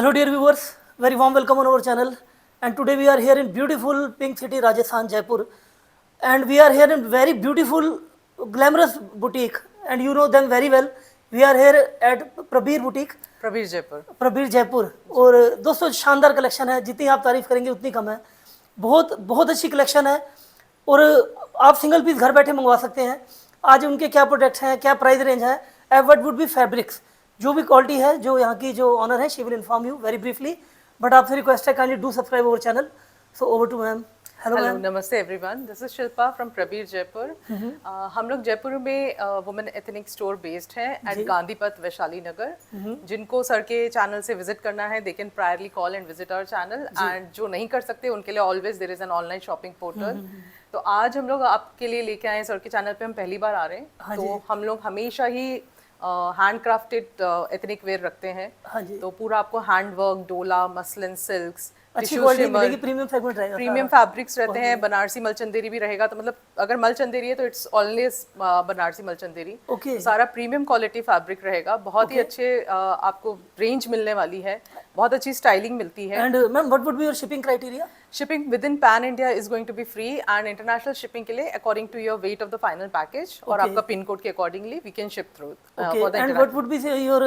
Hello dear viewers, very warm welcome on our channel, and today we are here in beautiful Pink City, Rajasthan, Jaipur, and we are here in very beautiful glamorous boutique, and you know them very well. We are here at Prabir Boutique, Prabir Jaipur. Prabir Jaipur. और दोस्तों शानदार collection है, जितनी आप तारीफ करेंगे उतनी कम है। बहुत बहुत अच्छी कलेक्शन है और आप सिंगल पीस घर बैठे मंगवा सकते हैं। आज उनके क्या प्रोडक्ट्स हैं, क्या प्राइस रेंज है, एवट वुड बी फैब्रिक्स, जो भी क्वालिटी है, जो यहाँ की जो ऑनर है, she will inform you very briefly, but आपसे रिक्वेस्ट है kindly do subscribe our channel. So over to ma'am. Hello namaste everyone, this is Shilpa from Prabir Jaipur. हम लोग जयपुर में वुमेन एथनिक स्टोर बेस्ड है एट गांधी पथ वैशाली नगर। जिनको सर के चैनल से विजिट करना है they can priorly call and visit our channel, and जो नहीं कर सकते उनके लिए always there is an online shopping portal. तो आज हम लोग आपके लिए लेके आए सर के चैनल पे, हम पहली बार आ रहे हैं। तो हम लोग हमेशा ही हैंड क्राफ्टेड एथनिक वेयर रखते हैं। तो पूरा आपको हैंड वर्क, डोला, मसलिन, सिल्क्स, अच्छी क्वालिटी मिलेगी, प्रीमियम सेगमेंट रहेगा, प्रीमियम फैब्रिक्स रहते हैं, बनारसी मलचंदेरी भी रहेगा। तो मतलब अगर मलचंदेरी है तो इट्स ऑलवेज बनारसी मलचंदेरी। तो सारा प्रीमियम क्वालिटी फैब्रिक रहेगा, बहुत ही अच्छे आपको रेंज मिलने वाली है, बहुत अच्छी स्टाइलिंग मिलती है। And ma'am what would be your shipping criteria? Shipping within pan India is going to be free, and international shipping के लिए according to your weight of the final package और आपका पिन कोड के accordingly we can ship through for the. And what would be your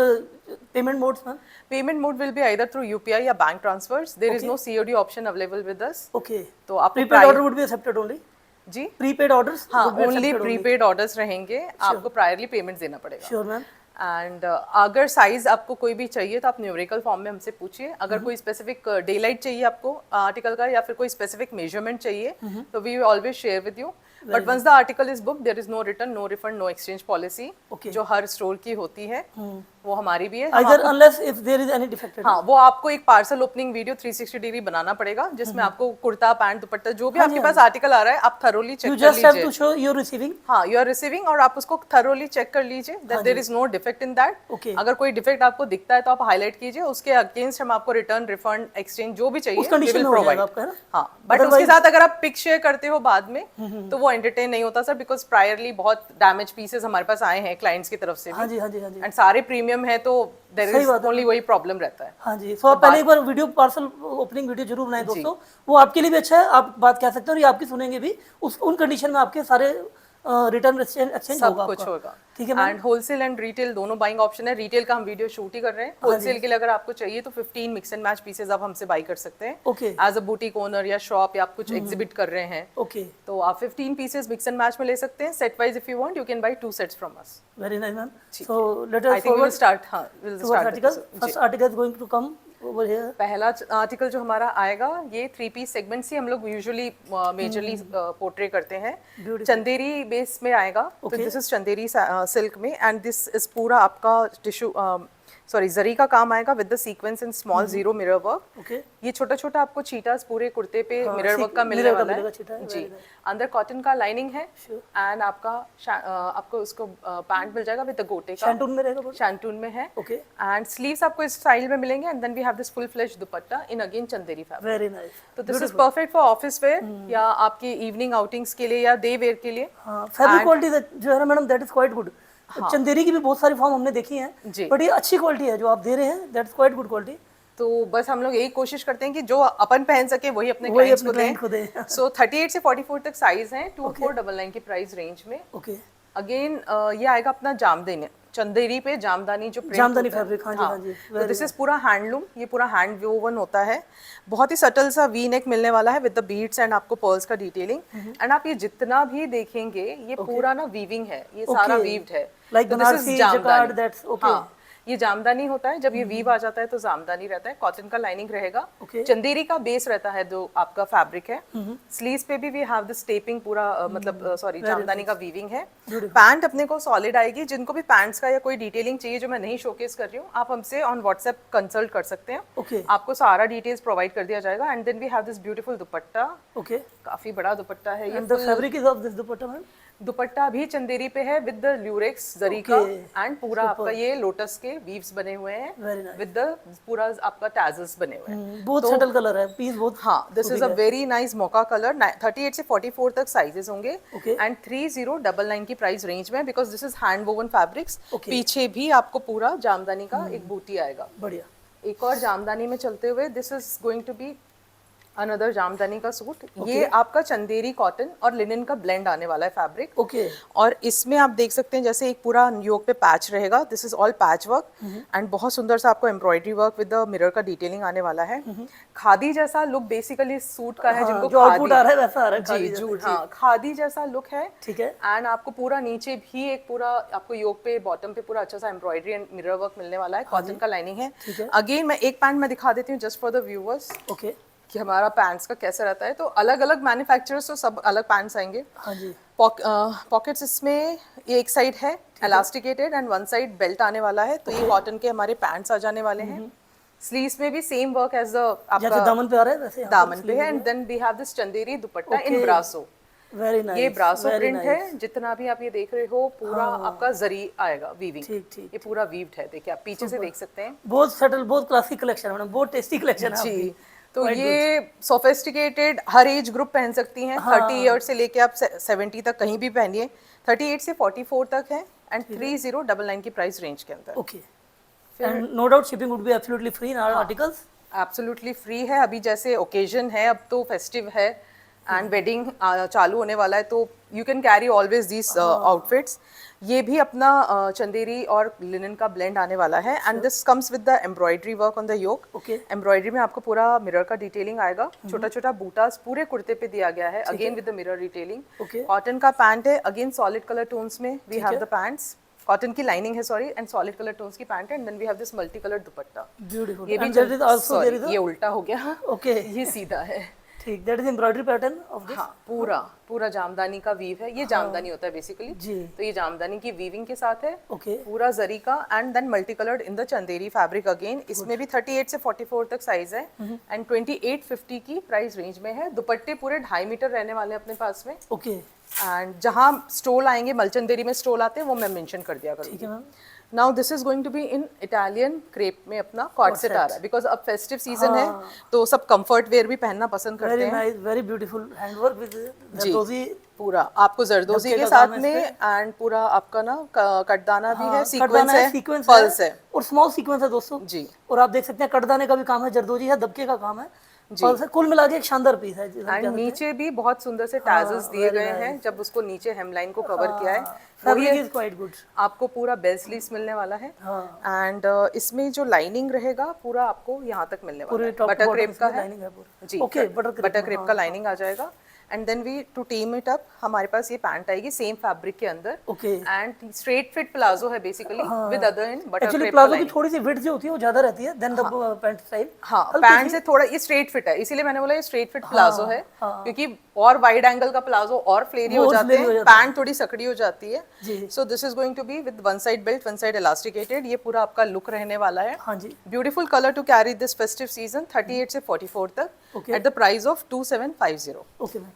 payment modes ma'am? Payment mode will be either through UPI या bank transfers. There is no COD option available with us. Okay, तो आप prepaid order would be accepted only? जी, prepaid orders? हाँ, only prepaid orders रहेंगे, आपको priorly payment देना पड़ेगा। Sure ma'am. And अगर साइज आपको कोई भी चाहिए तो आप न्यूमेरिकल फॉर्म में हमसे पूछिए। अगर कोई स्पेसिफिक डे लाइट चाहिए आपको आर्टिकल का, या फिर कोई स्पेसिफिक मेजरमेंट चाहिए, तो we always share with you. But once the article is book there is no return, no refund, no exchange policy, जो हर स्टोर की होती है वो हमारी भी है। Either unless if there is any defected। हाँ, वो आपको एक पार्सल ओपनिंग वीडियो 360 डिग्री बनाना पड़ेगा, जिसमें आपको कुर्ता, पैंट, दुपट्टा, जो भी आपके पास आर्टिकल आ रहा है आप थरोली चेक कर लीजिए। You just have to show you're receiving। हाँ, यू आर रिसीविंग, और आप उसको थरोली चेक कर लीजिए that there is no defect in that. अगर कोई डिफेक्ट आपको दिखता है तो आप हाईलाइट कीजिए, उसके अगेंस्ट हम आपको रिटर्न, रिफंड, एक्सचेंज जो भी चाहिए we will provide। हाँ, बट उसके साथ अगर आप पिक शेयर करते हो बाद में तो वो एंटरटेन नहीं होता सर, बिकॉज प्रायरली बहुत डैमेज पीसेस हमारे पास आए हैं क्लाइंट्स की तरफ से भी, एंड सारे प्रीमियम है, तो देयर इज ओनली वही प्रॉब्लम रहता है। हाँ जी, सो पहले एक बार वीडियो पार्सल ओपनिंग वीडियो जरूर बनाएं दोस्तों, वो आपके लिए भी अच्छा है, आप बात कह सकते हो और ये आपकी सुनेंगे भी, उन कंडीशन में आपके सारे रिटर्न एक्सचेंज होगा, कुछ होगा। ठीक है। एंड होलसेल एंड रिटेल दोनों बाइंग ऑप्शन है। रिटेल का हम वीडियो शूट ही कर रहे हैं, होलसेल के लिए अगर आपको चाहिए तो 15 मिक्स एंड मैच पीसेस आप हमसे बाई कर सकते हैं एज अ बुटीक ओनर या शॉप, या आप कुछ एग्जिबिट कर रहे हैं तो आप 15 पीसेस मिक्स एंड मैच में ले सकते हैं। Set wise if you want you can buy 2 sets from us. Very nice ma'am. So let us start. हां, will start article. First article is going to come over here. पहला article जो हमारा आएगा ये 3 पीस सेगमेंट से हम लोग usually majorly portray करते हैं। चंदेरी बेस में आएगा, तो दिस इज चंदेरी सिल्क में, एंड दिस इज पूरा आपका टिश्यू जरी का काम आएगा with the sequence in small zero mirror work. ये छोटा छोटा आपको चीटास पूरे कुर्ते पे मिरर वर्क का मिलने वाला है जी। अंदर कॉटन का लाइनिंग है, एंड आपको उसको पैंट मिल जाएगा विद द गोटे का, शैंटून में रहेगा, शैंटून में है। एंड स्लीव्स आपको इस स्टाइल में मिलेंगे, and then we have this full flesh dupatta in again Chanderi fabric. Very nice. तो this is perfect for office wear या आपके इवनिंग आउटिंग्स के लिए या डे वेयर के लिए। फैब्रिक क्वालिटी जो है ना madam, that is quite good. Chanderi की भी बहुत सारी फॉर्म हमने देखी हैं, बट ये अच्छी क्वालिटी है जो आप दे रहे हैं, दैट्स क्वाइट गुड क्वालिटी। तो बस हम लोग यही कोशिश करते हैं कि जो अपन पहन सके वही अपने क्लाइंट्स को दें। सो 38 से 44 तक साइज है, 2499 की प्राइस रेंज में। अगेन ये आएगा अपना जामदानी, चंदेरी पे जामदानी जो जामदानी फैब्रिक। हाँ जी। तो दिस इज पूरा हैंडलूम, ये पूरा हैंड वोवन होता है, बहुत ही सटल सा वी नेक मिलने वाला है विद द बीड्स एंड आपको पर्ल्स का डिटेलिंग। एंड आप ये जितना भी देखेंगे ये पूरा ना वीविंग है, ये सारा वीव्ड है। Like Banarasi jacquard, that's okay. ये जामदानी होता है, जब ये वीव आ जाता है तो जामदानी रहता है, कॉटन का लाइनिंग रहेगा, चंदेरी का बेस रहता है जो आपका फैब्रिक है। स्लीव्स पे भी वी हैव दिस टेपिंग पूरा मतलब जामदानी का वीविंग है। पैंट अपने को सॉलिड आएगी। जिनको भी पैंट्स का या कोई डिटेलिंग चाहिए जो मैं नहीं शोकेस कर रही हूँ, आप हमसे ऑन व्हाट्सएप कंसल्ट कर सकते हैं, आपको सारा डिटेल्स प्रोवाइड कर दिया जाएगा। And then we have this beautiful dupatta, काफी बड़ा दुपट्टा है ये। The fabric is of this dupatta ma'am? Dupatta भी चंदेरी पे है विद द ल्यूरेक्स जरी का, एंड पूरा आपका ये लोटस के वीव्स बने हुए हैं विद द पूरा आपका टैजल्स बने हुए हैं। बहुत सटल कलर है, पीस बहुत। हाँ, this is a very nice mocha colour. 38 से 44 तक साइजेस होंगे, एंड 3099 की प्राइस रेंज में, because this is hand woven fabrics. पीछे भी आपको पूरा जामदानी का एक बूटी आएगा। बढ़िया। एक और जामदानी में चलते हुए, this is going to be another Jamdani का सूट। ये आपका चंदेरी कॉटन और लिनन का ब्लेंड आने वाला है फैब्रिक। ओके। और इसमें आप देख सकते हैं जैसे एक पूरा योक पे पैच रहेगा, this is all patch work and बहुत सुंदर सा आपको embroidery work with the mirror का डिटेलिंग आने वाला है। खादी जैसा लुक बेसिकली सूट का है, जिनको जो आउटपुट आ रहा है वैसा आ रहा है जी खादी जैसा। जूट, हाँ खादी जैसा लुक है। ठीक है। एंड आपको पूरा नीचे भी एक पूरा आपको योक पे बॉटम पे पूरा अच्छा सा एम्ब्रॉयडरी एंड मिरर वर्क मिलने वाला है। कॉटन का लाइनिंग है। ठीक है। अगेन मैं एक पैंट में दिखा देती हूँ just for the viewers okay. कि हमारा पैंट्स का कैसे रहता है। तो अलग अलग मैन्युफैक्चरर्स तो सब अलग पैंट्स आएंगे। हाँ जी। पॉकेट्स इसमें ये एक साइड है एलास्टिकेटेड एंड वन साइड बेल्ट आने वाला है। तो ये कॉटन के हमारे पैंट्स आ जाने वाले हैं। स्लीव्स में भी सेम वर्क एज द जैसे आपका दामन पे आ रहा है वैसे दामन पे है। And then we have this Chanderi dupatta in brasso. Very nice. ये ब्रासो प्रिंट है। जितना भी आप ये देख रहे हो पूरा आपका जरी आएगा वीविंग। ठीक। ये पूरा वीव्ड है, देखिए आप पीछे से देख सकते हैं। बहुत सटल, बहुत क्लासिक कलेक्शन है मैडम, बहुत टेस्टी कलेक्शन है जी। आपकी। तो ये सोफिस्टिकेटेड हर एज ग्रुप पहन सकती हैं। 30 ईयर्स से लेके आप 70 तक कहीं भी पहनिए। 38 से 44 तक है एंड 3099 की प्राइस रेंज के अंदर। Okay. And no doubt shipping would be absolutely free in our articles. Absolutely free है। अभी जैसे ओकेजन है, अब तो फेस्टिव है एंड वेडिंग चालू होने वाला है, तो you can carry always these outfits. ये भी अपना चंदेरी और लिनन का ब्लेंड आने वाला है and this comes with the embroidery work on the yoke. Okay. Embroidery में आपको पूरा मिरर का डिटेलिंग आएगा। छोटा छोटा बूटास पूरे कुर्ते पे दिया गया है, again with the mirror detailing. Okay. Cotton का पैंट है, अगेन सॉलिड कलर टोन्स में we have the pants. Cotton की लाइनिंग है sorry and solid colour tones की पैंट है and then we have this multi colour dupatta. Beautiful. ये भी and there is also there is ये उल्टा हो गया। ओके। ये सीधा है। ठीक। That is embroidery pattern of this. हाँ पूरा जामदानी का वीव है। ये जामदानी होता है बेसिकली। जी। तो ये जामदानी की वीविंग के साथ है। ओके। पूरा जरी का and then multi coloured in the Chanderi fabric again. इसमें भी 38 से 44 तक साइज है एंड 2850 की प्राइस रेंज में है। दुपट्टे पूरे 2.5 मीटर रहने वाले हैं अपने पास में। ओके। एंड जहाँ स्टोल आएंगे, मलचंदेरी में स्टोल आते हैं, वो मैं मेंशन कर दिया करूँगी। ठीक है ma'am. Now this is going to be in Italian crepe में अपना कॉर्ड सेट आ रहा है बिकॉज अब फेस्टिव सीजन है तो सब कंफर्ट वेयर भी पहनना पसंद करते वेरी हैं। Nice, very beautiful handwork with zardozi. पूरा आपको जरदोजी के साथ में एंड पूरा आपका ना कटदाना भी है, सीक्वेंस है, पल्स है और स्मॉल सीक्वेंस है दोस्तों जी। और आप देख सकते हैं कटदाने का भी काम है, जरदोजी है, दबके का काम है, पल्स है। कुल मिला के एक शानदार पीस है। एंड नीचे भी बहुत सुंदर से टैजल्स दिए गए हैं। जब उसको नीचे हेमलाइन को कवर किया है, फैब्रिक इज क्वाइट गुड। आपको पूरा बेल स्लीव्स मिलने वाला है एंड इसमें जो लाइनिंग रहेगा पूरा आपको यहाँ तक मिलने वाला है। बटर क्रेप का है जी। ओके। बटर क्रेप का लाइनिंग आ जाएगा and then we to team it up हमारे पास ये पैंट आएगी सेम फैब्रिक के अंदर। Okay. And straight fit palazzo है basically with other in butter actually crepe. Palazzo की थोड़ी सी विड्थ जो होती है वो ज्यादा रहती है देन द पैंट स्टाइल। हाँ पैंट से थोड़ा ये स्ट्रेट फिट है, इसीलिए मैंने बोला ये स्ट्रेट फिट प्लाजो है क्योंकि और वाइड एंगल का प्लाजो और फ्लेरी हो जाते हैं, पैंट थोड़ी सकड़ी हो जाती है। So this is going to be with one side belt, one side elasticated. ये पूरा आपका लुक रहने वाला है। हाँ जी। Beautiful colour to carry this festive season 38 से 44 तक at the price of 2750। Okay ma'am.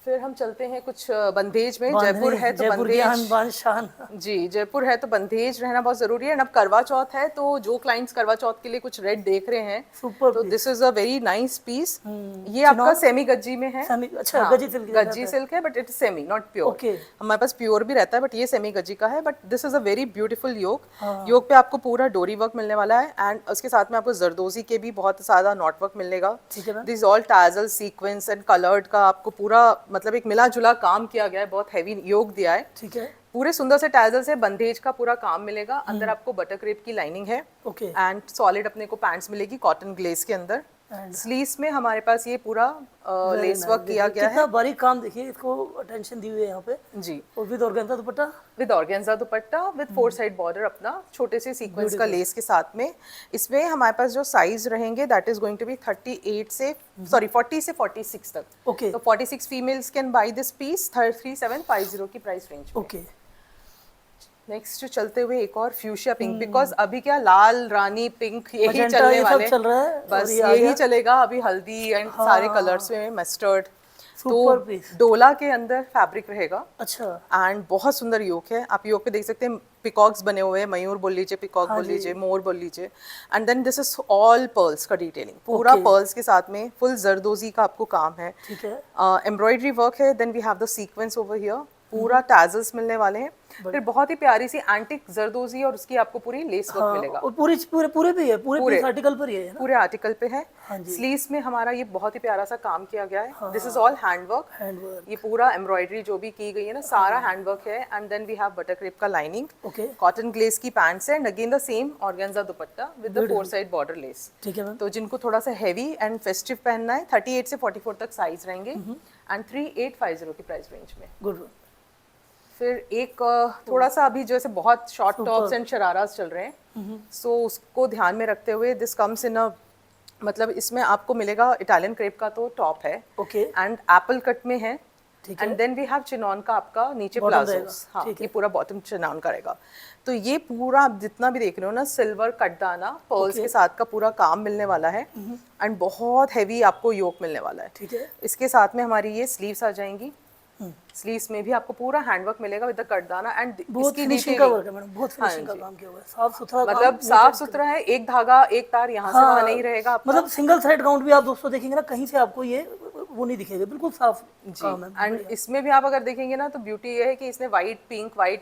फिर हम चलते हैं कुछ बंदेज में। जयपुर है तो बंदेज जी, जयपुर है तो बंदेज रहना बहुत जरूरी है। अब करवा चौथ है तो जो क्लाइंट्स करवा चौथ के लिए कुछ रेड देख रहे हैं तो this is a very nice piece. ये आपका सेमी गज्जी में है। अच्छा, गज्जी सिल्क है but it is semi not pure. हमारे पास प्योर भी रहता है बट ये सेमी गज्जी का है। But this is a very beautiful yoke. Yoke पे आपको पूरा डोरी वर्क मिलने वाला है एंड उसके साथ में आपको जरदोजी के भी बहुत ज्यादा नॉट वर्क मिलेगा। This all tassel sequins and coloured का आपको पूरा मतलब एक मिला जुला काम किया गया है, बहुत हैवी योग दिया है। ठीक है। पूरे सुंदर से टैजल से बंदेज का पूरा काम मिलेगा। अंदर आपको बटर क्रेप की लाइनिंग है एंड सॉलिड अपने को पैंट्स मिलेगी कॉटन ग्लेज के अंदर। स्लीव्स में हमारे पास ये पूरा लेस वर्क किया गया है। कितना बारीक काम देखिए, इसको अटेंशन दी हुई है यहाँ पे जी। और with organza dupatta, with 4 side border अपना छोटे से सीक्वेंस का लेस के साथ में। इसमें हमारे पास जो साइज रहेंगे that is going to be 40 से 46 तक। ओके। तो 46 females can buy this piece 3750 की प्राइस रेंज। ओके। नेक्स्ट चलते हुए एक और फ्यूशिया पिंक, बिकॉज अभी क्या लाल रानी पिंक यही चलने वाले चल रहा है, बस यही चलेगा अभी। हल्दी एंड सारे कलर्स में मस्टर्ड। तो डोला के अंदर फैब्रिक रहेगा। अच्छा। एंड बहुत सुंदर योक है। आप योक पे देख सकते हैं पिकॉक्स बने हुए हैं, मयूर बोल लीजिए, पिकॉक बोल लीजिए, मोर बोल लीजिए। And then this is all pearls का डिटेलिंग, पूरा पर्ल्स के साथ में फुल जरदोजी का आपको काम है। ठीक है। एम्ब्रॉयडरी वर्क है। Then we have the sequence over here पूरा टैजल्स मिलने वाले हैं। फिर बहुत ही प्यारी सी एंटिक जरदोजी और उसकी आपको पूरी लेस वर्क मिलेगा। और पूरे भी है, पूरे पीस आर्टिकल पर ही है ना? पूरे आर्टिकल पे है। हाँ जी। स्लीव्स में हमारा ये बहुत ही प्यारा सा काम किया गया है। This is all handwork. ये पूरा एम्ब्रॉयडरी जो भी की गई है ना, सारा हैंडवर्क है। And then we have butter crepe का लाइनिंग, ओके, कॉटन ग्लेज की पैंट्स है, and again the same organza dupatta with the 4 side border lace. ठीक है मैम। तो जिनको थोड़ा सा हैवी एंड फेस्टिव पहनना है, 38 से 44 तक साइज रहेंगे एंड 3850 की प्राइस रेंज में। गुड। फिर एक थोड़ा सा अभी जैसे बहुत शॉर्ट टॉप्स एंड शरारास चल रहे हैं, सो उसको ध्यान में रखते हुए दिस कम्स इन अ, मतलब इसमें आपको मिलेगा इटालियन क्रेप का तो टॉप है, ओके, एंड एप्पल कट में है, and then we have chinon का आपका नीचे प्लाजोस। हाँ, ये पूरा बॉटम चिनॉन का रहेगा। तो ये पूरा आप जितना भी देख रहे हो ना, सिल्वर कटदाना पर्ल्स के साथ का पूरा काम मिलने वाला है, एंड बहुत हैवी आपको योक मिलने वाला है। ठीक है। इसके साथ में हमारी ये स्लीव्स आ जाएंगी। स्लीव्स में भी आपको पूरा हैंडवर्क मिलेगा विद द कटदाना एंड बहुत फिनिशिंग का वर्क है मैडम, बहुत फिनिशिंग का काम किया हुआ है, साफ सुथरा मतलब साफ सुथरा है। एक धागा एक तार यहाँ से वहाँ नहीं रहेगा आपका। मतलब सिंगल थ्रेड काउंट भी आप दोस्तों देखेंगे ना, कहीं से आपको ये वो नहीं दिखेगा, बिल्कुल साफ काम है। एंड इसमें भी आप अगर देखेंगे ना, तो ब्यूटी ये है कि इसने व्हाइट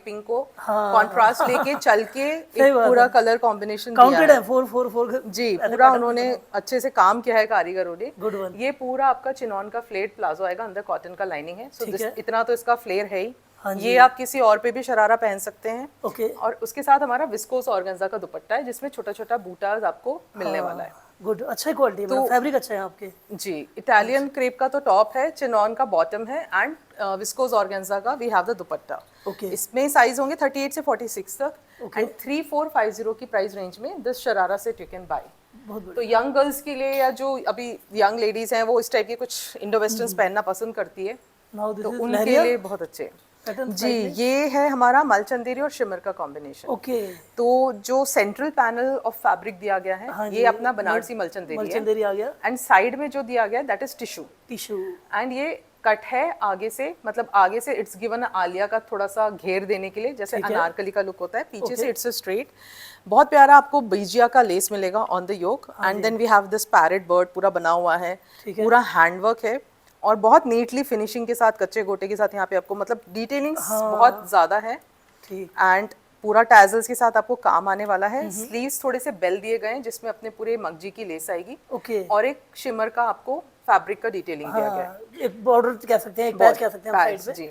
पिंक को कॉन्ट्रास्ट लेके चल के एक पूरा कलर कॉम्बिनेशन काउंटेड है 444 जी, पूरा उन्होंने अच्छे से काम किया है कारीगरों ने। Good one. ये पूरा आपका चिनॉन का फ्लेट प्लाजो आएगा, अंदर कॉटन का लाइनिंग है। सो इतना तो इसका फ्लेयर है ही। ये आप किसी और पे भी शरारा पहन सकते हैं। ओके, और उसके साथ हमारा विस्कोस ऑर्गेन्जा का दुपट्टा है, जिसमें छोटा छोटा बूटाज आपको मिलने वाला है। गुड, अच्छा क्वालिटी है, फैब्रिक अच्छा है आपके। जी, इटालियन क्रेप का तो टॉप है, चिनॉन का बॉटम है, एंड विस्कोस ऑर्गेन्जा का we have the dupatta. Okay, इसमें साइज होंगे 38 से 46 तक, एंड 3450 की प्राइस रेंज में this sharara set you can buy. तो यंग गर्ल्स के लिए, या जो अभी यंग लेडीज हैं, वो इस टाइप के कुछ इंडो वेस्टर्न्स पहनना पसंद करती है, तो उनके लिए बहुत अच्छे जी। ये है हमारा मलचंदेरी और शिमर का कॉम्बिनेशन। ओके, तो जो सेंट्रल पैनल ऑफ फैब्रिक दिया गया है, ये अपना बनारसी मलचंदेरी आ गया, एंड साइड में जो दिया गया दैट इज टिश्यू, एंड ये कट है आगे से, मतलब आगे से इट्स गिवन आलिया का थोड़ा सा घेर देने के लिए, जैसे अनारकली का लुक होता है। पीछे से इट्स स्ट्रेट, बहुत प्यारा आपको बीजिया का लेस मिलेगा on the yoke, and then we have this parrot bird पूरा बना हुआ है, पूरा हैंडवर्क है, और बहुत नीटली फिनिशिंग के साथ, कच्चे गोटे के साथ यहाँ पे आपको मतलब डिटेलिंग बहुत ज्यादा है, एंड पूरा टैजल्स के साथ आपको काम आने वाला है। स्लीव्स थोड़े से बेल दिए गए हैं, जिसमें अपने पूरे मगजी की लेस आएगी, और एक शिमर का आपको फैब्रिक का डिटेलिंग दिया गया है, एक बॉर्डर कह सकते हैं, एक पैच कह सकते हैं साइड पे जी,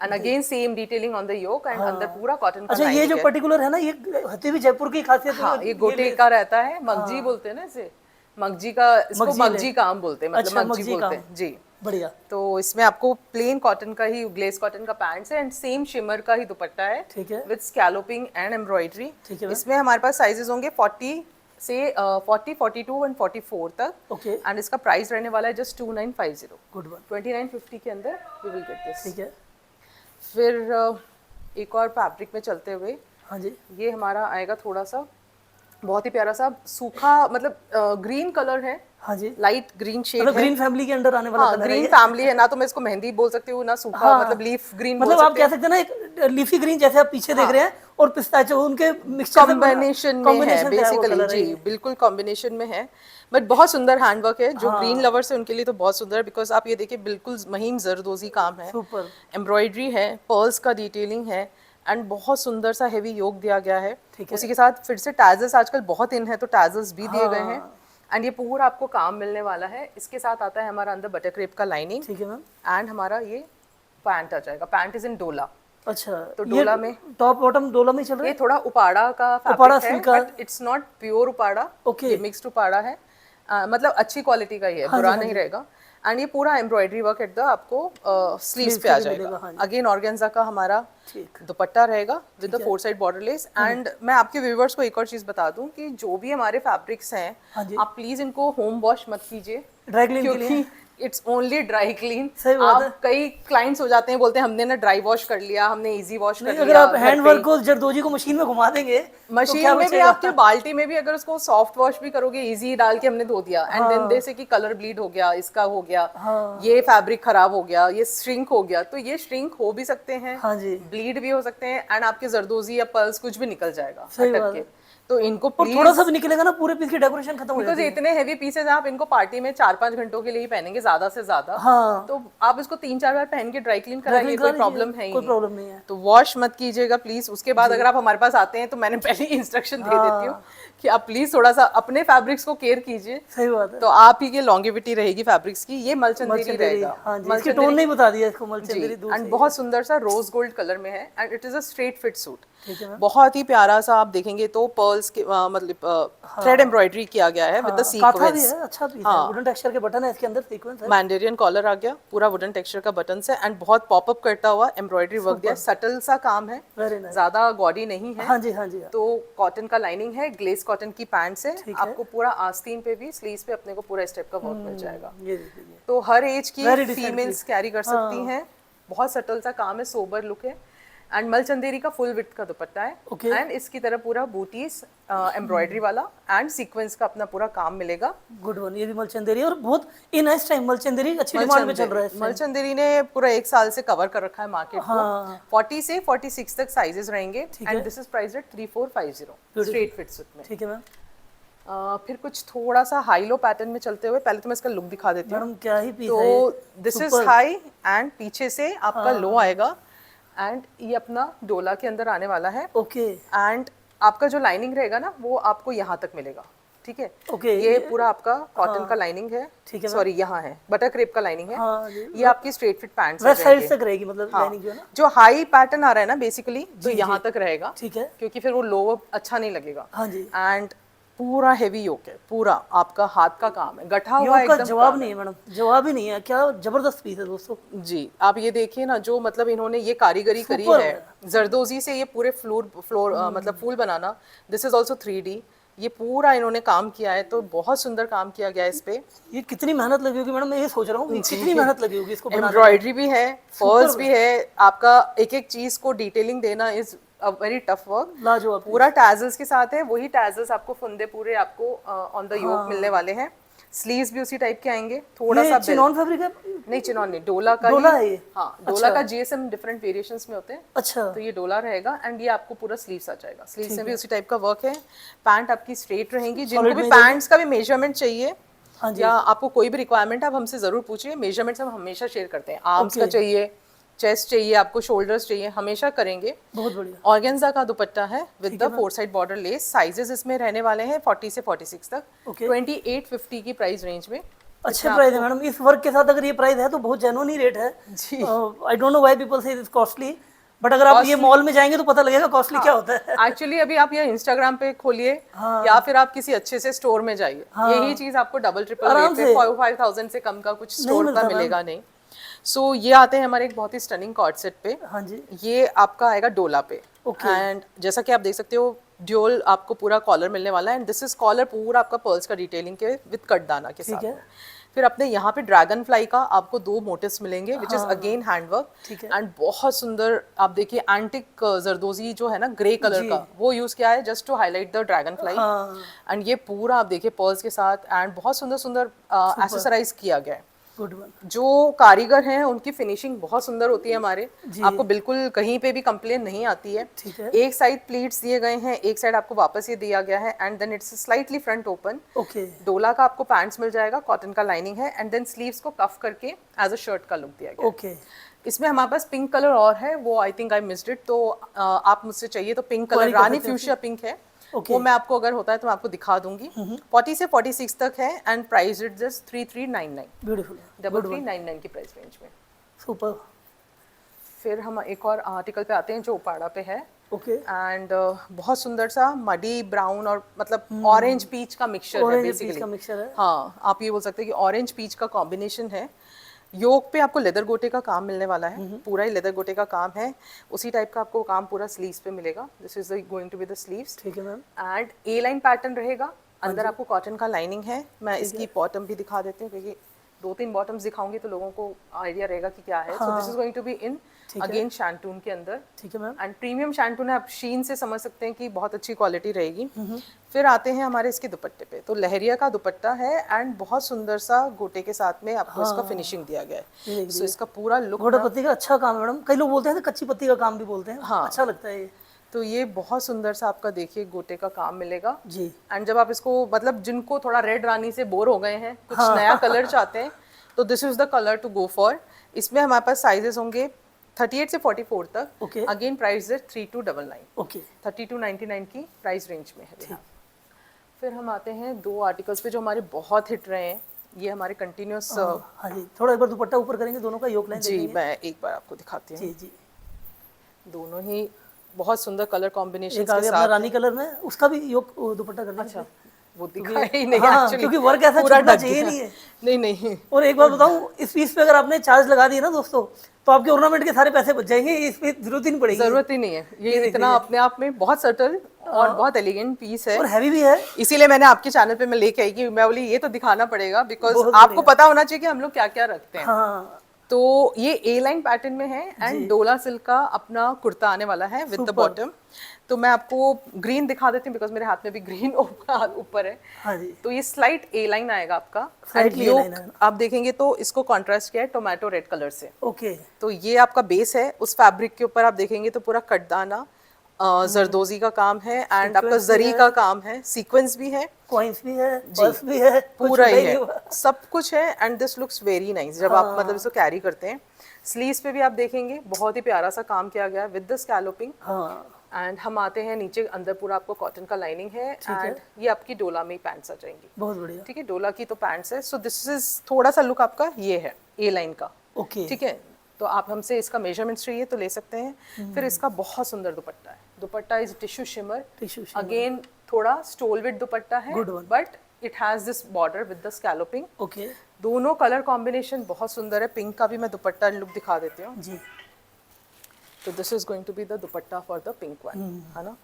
and again same detailing on the yoke, and अंदर पूरा कॉटन का। अच्छा, ये जो पर्टिकुलर है ना, ये होती भी जयपुर की खासियत है। हाँ, ये गोटे का रहता है, मगजी बोलते हैं ना इसे, मगजी का, इसको मगजी काम बोलते हैं, मतलब मगजी बोलते हैं जी। बढ़िया। तो इसमें आपको प्लेन कॉटन का ही, ग्लेज कॉटन का पैंट्स है, एंड सेम शिमर का ही दुपट्टा है, ठीक है, विद स्कैलोपिंग एंड एम्ब्रॉयडरी। ठीक है। इसमें हमारे पास साइजेस होंगे 40 से 40, 42 एंड 44 तक, ओके, एंड इसका प्राइस रहने वाला है जस्ट 2950। Good one. 2950 के अंदर वी विल गेट दिस। ठीक है। फिर एक और फैब्रिक में चलते हुए, हाँ जी, ये हमारा आएगा थोड़ा सा बहुत ही प्यारा सा सूखा, मतलब ग्रीन कलर है। हाँ जी, लाइट ग्रीन शेड मतलब है, ग्रीन फैमिली के अंडर आने वाला कलर है। ग्रीन फैमिली है ना, तो मैं इसको मेहंदी बोल सकती हूँ ना, सूखा मतलब लीफ ग्रीन, मतलब आप कह सकते हैं ना, एक लीफी ग्रीन जैसे आप पीछे देख रहे हैं, और पिस्ताचो, उनके मिक्सचर कॉम्बिनेशन में है बेसिकली जी, बिल्कुल कॉम्बिनेशन में है, बट बहुत सुंदर हैंडवर्क है। जो ग्रीन लवर्स है उनके लिए तो बहुत सुंदर है, बिकॉज आप ये देखिए बिल्कुल महीन जरदोजी काम है, सुपर एम्ब्रॉयडरी है, पर्ल्स का डिटेलिंग है, एंड बहुत सुंदर सा हेवी योक दिया गया है। उसी के साथ फिर से टैजल्स आजकल बहुत इन है, तो टैजल्स भी दिए गए हैं, एंड ये पूरा आपको काम मिलने वाला है। इसके साथ आता है हमारा अंदर बटर क्रेप का लाइनिंग, ठीक है मैम, एंड हमारा ये पैंट आ जाएगा। पैंट इज इन डोला। अच्छा, तो डोला में टॉप बॉटम डोला में चल रहा है। ये थोड़ा उपाड़ा का फैब्रिक है, but it's not pure Uppada, okay, mixed Uppada है, मतलब अच्छी क्वालिटी का ही है, बुरा नहीं रहेगा। एंड ये पूरा एम्ब्रॉयडरी वर्क एट द आपको स्लीव्स पे आ जाएगा। अगेन ऑर्गेन्जा का हमारा दुपट्टा रहेगा with the 4 side border less. And मैं आपके व्यूअर्स को एक और चीज बता दूं कि जो भी हमारे फैब्रिक्स हैं, आप प्लीज इनको होम वॉश मत कीजिए, ड्राई क्लीन के लिए इट्स ओनली ड्राई क्लीन। सही बात है। कई क्लाइंट्स हो जाते हैं, बोलते हैं हमने ना ड्राई वॉश कर लिया, हमने इजी वॉश कर लिया। अगर आप हैंड वर्क को जरदोजी को मशीन में घुमा देंगे, मशीन में भी, आपके बाल्टी में भी अगर उसको सॉफ्ट वॉश भी करोगे, इजी डाल के हमने धो दिया, एंड देन जैसे कि कलर ब्लीड हो गया, इसका हो गया, ये फैब्रिक खराब हो गया, ये श्रिंक हो गया, तो ये श्रिंक हो भी सकते हैं, हाँ जी, ब्लीड भी हो सकते हैं, एंड आपके जरदोजी या पर्ल्स कुछ भी निकल जाएगा सही अटक बात के। है। तो इनको और थोड़ा सा भी निकलेगा ना पूरे पीस की डेकोरेशन खत्म हो बिकॉज जाती है। इतने हैवी पीसेज आप इनको पार्टी में 4-5 घंटों के लिए ही पहनेंगे ज्यादा से ज्यादा, हाँ, तो आप इसको 3-4 बार पहन के ड्राई क्लीन कराइए, करा कोई लीजिए, प्रॉब्लम है ही कोई नहीं। प्रॉब्लम नहीं है। तो वॉश मत कीजिएगा प्लीज। उसके बाद अगर आप हमारे पास आते हैं तो मैंने पहले ही इंस्ट्रक्शन दे देती हूँ कि आप प्लीज थोड़ा सा अपने फैब्रिक्स को केयर कीजिए, सही बात है। तो आप ही की लॉन्गेविटी रहेगी फैब्रिक्स की। ये मलचंदेरी मलचंदेरी, रहेगा, हाँ जी, इसके टोन नहीं बता दिया इसको, जी, मलचंदेरी दूर एंड से। बहुत सुंदर सा रोज गोल्ड कलर में है and it is a straight fit suit. ठीक है मैम। बहुत ही प्यारा सा आप देखेंगे तो पर्ल्स के मतलब थ्रेड एम्ब्रॉयडरी किया गया है विद द काथा भी सीक्वेंस। है, अच्छा पीस है, वुडन टेक्सचर के बटन है इसके अंदर, सीक्वेंस है। मैंडेरियन कॉलर आ गया, पूरा वुडन टेक्सचर का बटन है एंड बहुत पॉपअप करता हुआ एम्ब्रॉयडरी वर्क दिया है, सटल सा काम है, वेरी नाइस। ज्यादा गॉडी नहीं है। हाँ जी, हाँ जी, हाँ। तो कॉटन का लाइनिंग है, ग्लेस कॉटन की पैंट्स है, आपको पूरा आस्तीन पे भी स्लीव्स पे अपने को पूरा इस टाइप का वर्क मिल जाएगा। ये देखिए, तो हर एज की Very decent females piece। Carry कर सकती हैं। बहुत सटल सा काम है, सोबर लुक है एंड मलचंदेरी का फुल विड्थ का दुपट्टा है Okay। एंड इसकी तरह पूरा बूटीज एम्ब्रॉयडरी वाला एंड सीक्वेंस का अपना पूरा काम मिलेगा। गुड वन, ये भी मलचंदेरी, और बहुत इन नाइस टाइम मलचंदेरी अच्छी डिमांड में चल रहा है इस time। मलचंदेरी ने पूरा 1 साल से कवर कर रखा है मार्केट हाँ। को। 40 से 46 तक साइजेस रहेंगे and this is priced eight 3450 straight fit suit में। ठीक है मैम। फिर कुछ थोड़ा सा हाई लो पैटर्न में चलते हुए पहले तो मैं इसका लुक दिखा देती हूँ। मैडम क्या ही पीस है तो ये। दिस इज हाई एंड पीछे से आपका लो आएगा एंड ये अपना डोला के अंदर आने वाला है ओके एंड आपका जो लाइनिंग रहेगा ना वो आपको यहाँ तक मिलेगा, ठीक है। ओके, ये पूरा आपका कॉटन का लाइनिंग है, ठीक है, सॉरी यहाँ है बटर क्रेप का लाइनिंग है। हाँ जी। ये आपकी straight fit pants west side तक रहेगी मतलब लाइनिंग जो है ना। जो हाई पैटर्न आ रहा है ना बेसिकली तो यहाँ तक रहेगा, ठीक है। क्योंकि फिर वो लो अच्छा नहीं लगेगा। हाँ जी। एंड पूरा हेवी योक है, पूरा आपका हाथ का काम है, गठा हुआ योग का एकदम जवाब काम नहीं है मैडम, जवाब ही नहीं है, क्या जबरदस्त पीस है दोस्तों। जी। आप ये देखिए ना, जो मतलब इन्होंने ये कारीगरी करी Super है जरदोजी से, ये पूरे फ्लोर मतलब फूल बनाना, दिस इज ऑल्सो 3D, ये पूरा इन्होंने काम किया है, तो बहुत सुंदर काम किया गया है इस पे। ये कितनी मेहनत लगी होगी मैडम, मैं ये सोच रहा हूँ कितनी मेहनत लगी होगी इसको बनाने में। एम्ब्रॉयडरी भी है, पर्ल्स भी है, आपका एक एक चीज को डिटेलिंग देना is a very tough work. लाजवाब। पूरा टैजल्स के साथ है, वही टैजल्स आपको फुंदे पूरे आपको ऑन द योक मिलने वाले हैं। स्लीव्स भी उसी टाइप के आएंगे, थोड़ा सा चिनॉन फैब्रिक है? नहीं चिनॉन नहीं, डोला का डोला ही है ये? हाँ, डोला का जीएसएम डिफरेंट वेरिएशंस में होते हैं, अच्छा। तो ये डोला रहेगा एंड ये आपको पूरा स्लीव्स आ जाएगा। स्लीव्स में भी उसी टाइप का वर्क है। पैंट आपकी स्ट्रेट रहेंगी, जिनको भी पैंट्स का भी मेजरमेंट चाहिए हाँ जी। या आपको कोई भी रिक्वायरमेंट आप हमसे जरूर पूछिए, मेजरमेंट्स हम हमेशा शेयर करते हैं। आर्म्स का चाहिए, चेस्ट चाहिए आपको, शोल्डर्स चाहिए, हमेशा करेंगे। बहुत बढ़िया। ऑर्गेन्जा का दुपट्टा है with the 4 side border less. Sizes इसमें रहने वाले हैं 40 से 46 तक, 2850 की प्राइस रेंज में। अच्छे प्राइस है मैडम, इस वर्क के साथ अगर ये प्राइस है तो बहुत जेन्युइन ही रेट है जी। I don't know why people say it is costly, but अगर आप ये मॉल में जाएंगे तो पता लगेगा कॉस्टली क्या होता है। एक्चुअली अभी आप ये इंस्टाग्राम पे खोलिए या फिर आप किसी अच्छे से स्टोर में जाइए, यही चीज आपको डबल ट्रिपल रेट पे 5000 से कम का कुछ स्टोर का मिलेगा नहीं। सो ये आते हैं हमारे एक बहुत ही स्टनिंग कॉर्ड सेट पे। हाँ जी। ये आपका आएगा डोला पे एंड जैसा कि आप देख सकते हो ड्यूल आपको पूरा कॉलर मिलने वाला है एंड दिस इज कॉलर पूरा आपका पर्ल्स का डिटेलिंग के विद कट दाना के साथ। फिर अपने यहाँ पे ड्रैगन फ्लाई का आपको 2 मोटिव्स मिलेंगे which is again handwork and बहुत सुंदर। आप देखिए एंटिक जरदोजी जो है ना ग्रे कलर का, वो यूज किया है just to highlight the dragonfly and ये पूरा आप देखिए पर्ल्स के साथ एंड बहुत सुंदर सुंदर एक्सेसराइज किया गया है। जो कारीगर हैं उनकी फिनिशिंग बहुत सुंदर होती है हमारे, आपको बिल्कुल कहीं पे भी कंप्लेन नहीं आती है। एक साइड प्लीट्स दिए गए हैं, एक साइड आपको वापस ये दिया गया है and then it's slightly front open. Dola का आपको पैंट्स मिल जाएगा, कॉटन का लाइनिंग है एंड देन स्लीव्स को कफ करके एज अ शर्ट का लुक दिया गया। इसमें हमारे पास पिंक कलर और है, वो I think I missed it, तो आप मुझसे चाहिए तो पिंक कलर रानी फ्यूशिया पिंक है, वो मैं आपको अगर होता है तो मैं आपको दिखा दूंगी। 40 से 46 तक है and price it just 3399। Beautiful, 3399 की प्राइस रेंज में। सुपर। फिर हम एक और आर्टिकल पे आते हैं जो उपाड़ा पे है। ओके। एंड बहुत सुंदर सा मडी ब्राउन और मतलब ऑरेंज पीच का मिक्सचर है बेसिकली। हाँ, आप ये बोल सकते हैं कि ऑरेंज पीच का कॉम्बिनेशन है। योक पे आपको लेदर गोटे का काम मिलने वाला है, पूरा ही लेदर गोटे का काम है, उसी टाइप का आपको काम पूरा स्लीव्स पे मिलेगा। This is going to be the sleeves. ठीक है ma'am. And A line pattern रहेगा, अंदर आपको कॉटन का लाइनिंग है। मैं इसकी बॉटम भी दिखा देती हूँ क्योंकि 2-3 बॉटम्स दिखाऊंगी तो लोगों को आइडिया रहेगा कि क्या है। So this is going to be in again shantoon के अंदर। ठीक है मैम। एंड प्रीमियम शैंटून है, आप शीन से समझ सकते हैं कि बहुत अच्छी क्वालिटी रहेगी। फिर आते हैं हमारे इसके दुपट्टे पे, तो लहरिया का दुपट्टा है एंड बहुत सुंदर सा गोटे के साथ में आपको इसका फिनिशिंग दिया गया है। सो इसका पूरा लुक गोटा पत्ती का अच्छा काम है मैडम, कई लोग बोलते हैं कच्ची पत्ती का काम भी बोलते हैं। हाँ, अच्छा लगता है ये। तो ये बहुत सुंदर सा आपका देखिए गोटे का काम मिलेगा जी। एंड जब आप इसको मतलब जिनको थोड़ा रेड रानी से बोर हो गए हैं, कुछ नया कलर चाहते हैं, तो this is the colour to go for. इसमें हमारे पास साइजेस होंगे 38 से 44 तक। ओके। अगेन प्राइस है 3299। ओके। 3299 की प्राइस रेंज में है। फिर हम आते हैं दो आर्टिकल्स पे जो हमारे बहुत हिट रहे हैं। ये हमारे कंटिन्यूस हाँ जी, थोड़ा एक बार दुपट्टा ऊपर करेंगे, दोनों का योक लाइन जी देखेंगे। मैं एक बार आपको दिखाती हूँ। जी जी। दोनों ही बहुत सुंदर कलर कॉम्बिनेशन एक आगे के अपना साथ। रानी कलर में, उसका भी योक दुपट्टा कर देंगे। अच्छा, वो दिखा ही नहीं हाँ, एक्चुअली, क्योंकि वर्क ऐसा पूरा छूटना ढक चाहिए गया। नहीं है। नहीं नहीं, और एक बात बताऊं, इस पीस पे अगर आपने चार्ज लगा दिए ना दोस्तों, तो आपके ऑर्नामेंट के सारे पैसे बच जाएंगे, इस पे जरूरत ही नहीं पड़ेगी। जरूरत ही नहीं है। ये इतना अपने आप में बहुत सटल और बहुत एलिगेंट पीस है और हैवी भी है। इसीलिए मैंने आपके चैनल पे मैं लेके आई कि मैं बोली ये तो दिखाना पड़ेगा, बिकॉज बहुत आपको पता होना चाहिए कि हम लोग क्या क्या रखते हैं। हाँ तो ये ए लाइन पैटर्न में है एंड डोला सिल्क का अपना कुर्ता आने वाला है विद द बॉटम। तो मैं आपको ग्रीन दिखा देती हूँ बिकॉज मेरे हाथ में भी ग्रीन ऊपर है। हाँ जी। तो ये स्लाइट ए लाइन आएगा आपका। Slightly योक A-line आएगा। आप देखेंगे तो इसको कॉन्ट्रास्ट किया है टोमेटो रेड कलर से। ओके। तो ये आपका बेस है। उस फैब्रिक के ऊपर आप देखेंगे तो पूरा कटदाना जरदोजी का काम है एंड आपका Sequence भी जरी है। का काम है, सीक्वेंस भी है, कॉइन्स भी है, पर्स भी है, कुछ पूरा छूटा ही नहीं है, हुआ। सब कुछ है and this looks very nice जब आप मतलब इसको कैरी करते हैं। स्लीव्स पे भी आप देखेंगे बहुत ही प्यारा सा काम किया गया है विद द स्कैलोपिंग। हाँ एंड हम आते हैं नीचे, अंदर पूरा आपको कॉटन का लाइनिंग है एंड ये आपकी डोला में ही पैंट्स आ जाएंगी। बहुत बढ़िया। ठीक है, डोला की तो पैंट्स है। सो दिस इज थोड़ा सा लुक आपका ये है ए लाइन का। ओके। ठीक है, तो आप हमसे इसका मेजरमेंट्स चाहिए तो ले सकते हैं। फिर इसका बहुत सुंदर दुपट्टा है। Dupatta is tissue shimmer, tissue again थोड़ा स्टोलविट दुपट्टा है Good one. But it has this border with the scalloping. Okay दोनों कलर कॉम्बिनेशन बहुत सुंदर है। पिंक का भी मैं दुपट्टा लुक दिखा देती हूँ। जी। तो this is going to be the dupatta for the pink one, है ना।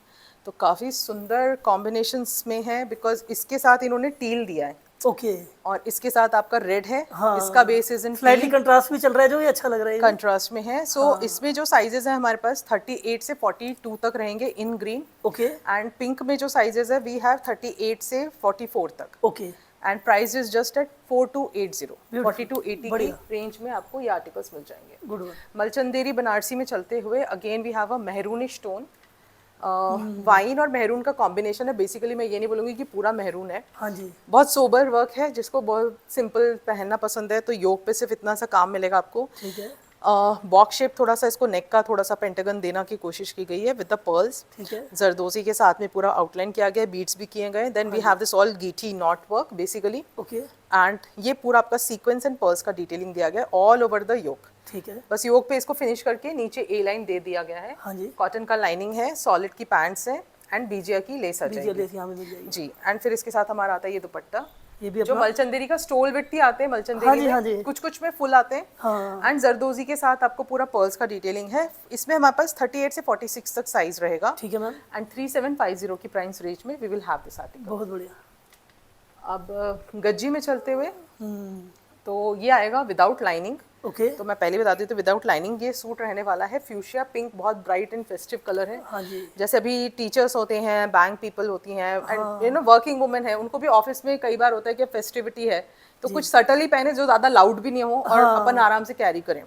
तो काफी सुंदर कॉम्बिनेशंस में है बिकॉज इसके साथ इन्होंने टील दिया है ओके। और इसके साथ आपका रेड है। हाँ। इसका base is in slightly contrast भी चल रहा है, जो ये अच्छा लग रहा है। कंट्रास्ट में है। सो इसमें जो साइजेस है हमारे पास 38 से 42 तक रहेंगे इन ग्रीन। ओके। एंड पिंक में जो साइजेस है वी हैव 38 से 44 तक। Okay. And price is just at 4280। Beautiful. 4280 की बढ़िया। रेंज में आपको ये आर्टिकल्स मिल जाएंगे। Good one. मलचंदेरी बनारसी में चलते हुए again we have a maroonish tone. Wine और मेहरून का कॉम्बिनेशन है। बेसिकली मैं ये नहीं बोलूँगी कि पूरा मेहरून है। हाँ जी। बहुत सोबर वर्क है, जिसको बहुत सिंपल पहनना पसंद है तो योक पे सिर्फ इतना सा काम मिलेगा आपको। ठीक है। बॉक्स शेप थोड़ा सा इसको नेक का थोड़ा सा पेंटागन देना की कोशिश की गई है विद द पर्ल्स। ठीक है। जरदोजी के साथ में पूरा आउटलाइन किया गया है, बीट्स भी किए गए। Then we have this all गीठी knot work basically okay. And ये पूरा आपका सीक्वेंस एंड पर्ल्स का डिटेलिंग दिया गया है ऑल ओवर द योक। ठीक है। बस योक पे इसको फिनिश करके नीचे ए लाइन दे दिया गया है। हाँ जी। कॉटन का लाइनिंग है, सॉलिड की पैंट्स है एंड बीजिया की लेस आ बीजिया जाएगी लेस यहाँ पे मिल जाएगी। जी। एंड फिर इसके साथ हमारा आता है ये दुपट्टा, ये भी जो अपना। मलचंदेरी का स्टोल विथ ही आते हैं। हाँ मलचंदेरी जी, हाँ जी। में कुछ कुछ में फुल आते हैं हाँ। एंड जरदोजी के साथ आपको पूरा पर्ल्स का डिटेलिंग है। इसमें हमारे पास 38 से 46 तक साइज रहेगा ठीक है मैम। एंड 3750 की प्राइस रेंज में we will have this article. बहुत बढ़िया। अब गज्जी में चलते हुए तो ये आएगा विदाउट लाइनिंग। ओके। तो मैं पहले बता दी तो विदाउट लाइनिंग ये सूट रहने वाला है। फ्यूशिया पिंक, बहुत ब्राइट एंड फेस्टिव कलर है। हाँ जी। जैसे अभी टीचर्स होते हैं, बैंक पीपल होती हैं and you know working women है, उनको भी ऑफिस में कई बार होता है कि फेस्टिविटी है तो कुछ सटल ही पहने जो ज्यादा लाउड भी नहीं हो और अपन आराम से कैरी करें।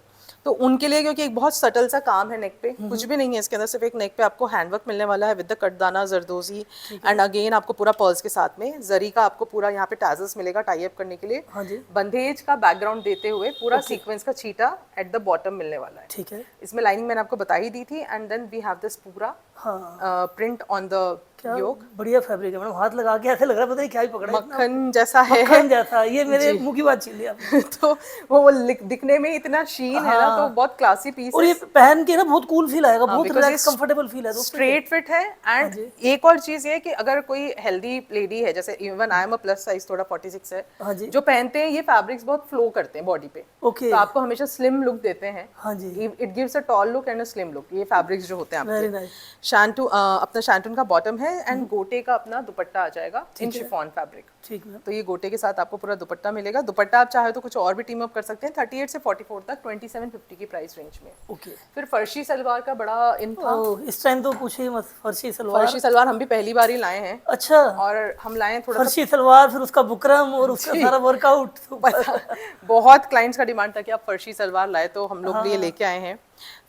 तो उनके लिए क्योंकि एक बहुत सटल सा काम है नेक पे, कुछ भी नहीं है इसके अंदर, सिर्फ एक नेक पे आपको हैंडवर्क मिलने वाला है with the katdana zardozi and again आपको पूरा पर्ल्स के साथ में जरी का आपको पूरा यहाँ पे टैजल्स मिलेगा टाई अप करने के लिए। हाँ जी। बंदेज का बैकग्राउंड देते हुए पूरा सीक्वेंस का छीटा एट द बॉटम मिलने वाला है। ठीक है। इसमें लाइनिंग मैंने आपको बता ही दी थी and then we have this पूरा हाँ। प्रिंट ऑन द क्या योक। बढ़िया फैब्रिक है मैडम, हाथ लगा के ऐसे लग रहा है पता नहीं क्या ही पकड़ा है। मक्खन जैसा है। मक्खन जैसा, ये मेरे मुंह की बात छीन ली आपने। तो वो दिखने में इतना शीन है ना, तो बहुत क्लासी पीस और है। ये पहन के ना बहुत कूल फील आएगा, बहुत because रिलैक्स ये कंफर्टेबल फील है दोस्तों। स्ट्रेट फिट है एंड एक और चीज ये है कि अगर कोई हेल्दी लेडी है, जैसे even I am a plus size थोड़ा 46 है, हाँ जी। जो पहनते हैं ये फैब्रिक्स बहुत फ्लो करते हैं बॉडी पे, ओके। तो आपको हमेशा स्लिम लुक देते हैं। हाँ जी। It gives a tall look and a slim look. ये फैब्रिक्स जो होते हैं वेरी आपके। नाइस। शैंटू अपना शैंटून का बॉटम है एंड गोटे का अपना दुपट्टा आ जाएगा इन शिफॉन फैब्रिक। ठीक है। तो ये गोटे के साथ आपको पूरा दुपट्टा मिलेगा। दुपट्टा आप चाहे तो कुछ और भी टीम अप कर सकते हैं। 38 से 44 तक 2750 की प्राइस रेंज में। ओके। फिर फर्शी सलवार का बड़ा इन था। इस टाइम तो पूछिए मत, फर्शी सलवार। फर्शी सलवार हम भी पहली बार ही लाए हैं। अच्छा। और हम लाए हैं थोड़ा सा फर्शी सलवार, फिर उसका बुकरम और उसका जी। सारा वर्कआउट। बहुत क्लाइंट्स का डिमांड था कि आप फर्शी सलवार लाए, तो हम लोग लिए लेके आए हैं।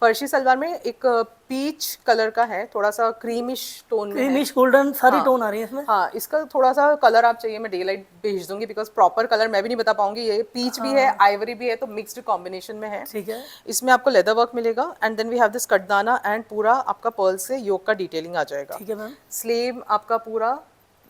फर्शी सलवार में एक पीच कलर का है, थोड़ा सा क्रीमिश टोन में है। क्रीमिश गोल्डन सारी हाँ। टोन आ रही है इसमें। हाँ, इसका थोड़ा सा कलर आप चाहिए मैं डे लाइट भेज दूंगी, बिकॉज प्रॉपर कलर मैं भी नहीं बता पाऊंगी। ये पीच भी है, आइवरी भी है, तो मिक्स्ड कॉम्बिनेशन में है। ठीक है। इसमें आपको लेदर वर्क मिलेगा and then we have this katdana and पूरा आपका पर्ल से योक का डिटेलिंग आ जाएगा। ठीक है मैम। स्लीव आपका पूरा